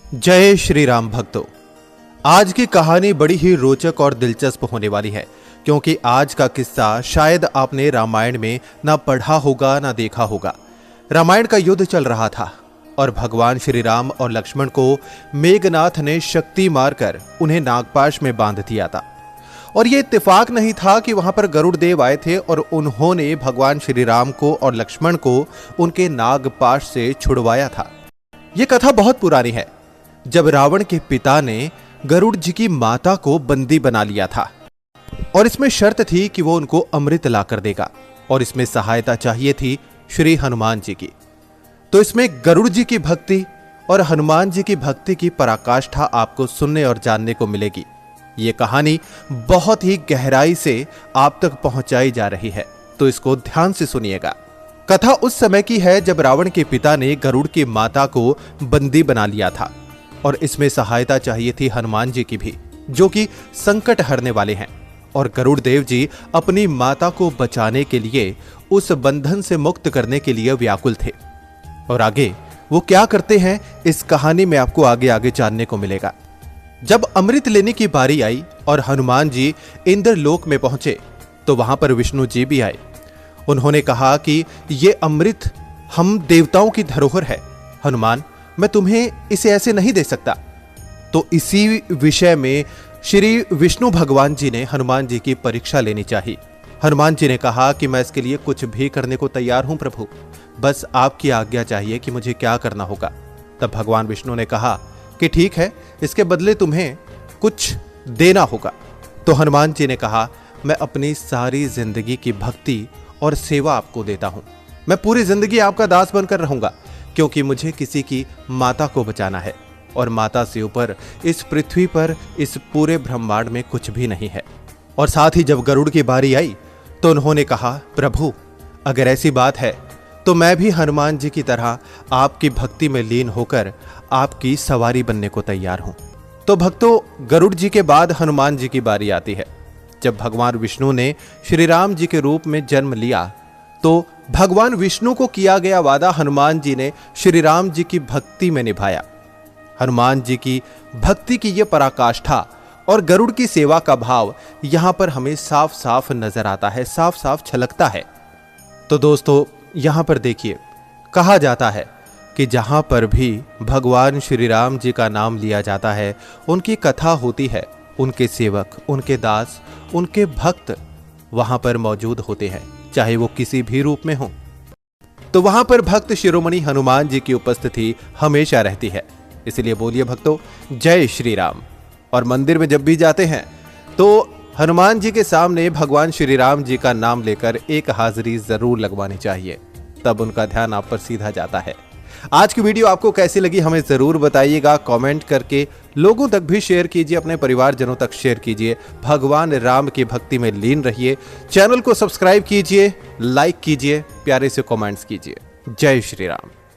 जय श्री राम भक्तों। आज की कहानी बड़ी ही रोचक और दिलचस्प होने वाली है, क्योंकि आज का किस्सा शायद आपने रामायण में ना पढ़ा होगा ना देखा होगा। रामायण का युद्ध चल रहा था और भगवान श्री राम और लक्ष्मण को मेघनाथ ने शक्ति मारकर उन्हें नागपाश में बांध दिया था। और यह इत्तेफाक नहीं था कि वहां पर गरुड़ देव आए थे और उन्होंने भगवान श्री राम को और लक्ष्मण को उनके नागपाश से छुड़वाया था। यह कथा बहुत पुरानी है, जब रावण के पिता ने गरुड़ जी की माता को बंदी बना लिया था और इसमें शर्त थी कि वो उनको अमृत ला कर देगा और इसमें सहायता चाहिए थी श्री हनुमान जी की। तो इसमें गरुड़ जी की भक्ति और हनुमान जी की भक्ति की पराकाष्ठा आपको सुनने और जानने को मिलेगी। ये कहानी बहुत ही गहराई से आप तक पहुंचाई जा रही है, तो इसको ध्यान से सुनिएगा। कथा उस समय की है जब रावण के पिता ने गरुड़ की माता को बंदी बना लिया था और इसमें सहायता चाहिए थी हनुमान जी की भी, जो कि संकट हरने वाले हैं। और गरुड़ देव जी अपनी माता को बचाने के लिए, उस बंधन से मुक्त करने के लिए व्याकुल थे। और आगे वो क्या करते हैं, इस कहानी में आपको आगे आगे जानने को मिलेगा। जब अमृत लेने की बारी आई और हनुमान जी इंद्रलोक में पहुंचे, तो वहां पर विष्णु जी भी आए। उन्होंने कहा कि ये अमृत हम देवताओं की धरोहर है, हनुमान मैं तुम्हें इसे ऐसे नहीं दे सकता। तो इसी विषय में श्री विष्णु भगवान जी ने हनुमान जी की परीक्षा लेनी चाहिए। हनुमान जी ने कहा कि मैं इसके लिए कुछ भी करने को तैयार हूं प्रभु, बस आपकी आज्ञा चाहिए कि मुझे क्या करना होगा। तब भगवान विष्णु ने कहा कि ठीक है, इसके बदले तुम्हें कुछ देना होगा। तो हनुमान जी ने कहा मैं अपनी सारी जिंदगी की भक्ति और सेवा आपको देता हूं। मैं पूरी जिंदगी आपका दास बनकर रहूंगा, क्योंकि मुझे किसी की माता को बचाना है और माता से ऊपर इस पृथ्वी पर, इस पूरे ब्रह्मांड में कुछ भी नहीं है। और साथ ही जब गरुड़ की बारी आई तो उन्होंने कहा प्रभु अगर ऐसी बात है तो मैं भी हनुमान जी की तरह आपकी भक्ति में लीन होकर आपकी सवारी बनने को तैयार हूं। तो भक्तों, गरुड़ जी के बाद हनुमान जी की बारी आती है। जब भगवान विष्णु ने श्री राम जी के रूप में जन्म लिया, तो भगवान विष्णु को किया गया वादा हनुमान जी ने श्री राम जी की भक्ति में निभाया। हनुमान जी की भक्ति की यह पराकाष्ठा और गरुड़ की सेवा का भाव यहां पर हमें साफ साफ नजर आता है, साफ साफ छलकता है। तो दोस्तों, यहां पर देखिए, कहा जाता है कि जहां पर भी भगवान श्री राम जी का नाम लिया जाता है, उनकी कथा होती है, उनके सेवक, उनके दास, उनके भक्त वहां पर मौजूद होते हैं, चाहे वो किसी भी रूप में हो। तो वहां पर भक्त शिरोमणि हनुमान जी की उपस्थिति हमेशा रहती है। इसलिए बोलिए भक्तों, जय श्री राम। और मंदिर में जब भी जाते हैं तो हनुमान जी के सामने भगवान श्री राम जी का नाम लेकर एक हाजिरी जरूर लगवानी चाहिए, तब उनका ध्यान आप पर सीधा जाता है। आज की वीडियो आपको कैसी लगी हमें जरूर बताइएगा, कमेंट करके लोगों तक भी शेयर कीजिए, अपने परिवारजनों तक शेयर कीजिए। भगवान राम की भक्ति में लीन रहिए। चैनल को सब्सक्राइब कीजिए, लाइक कीजिए, प्यारे से कमेंट्स कीजिए। जय श्री राम।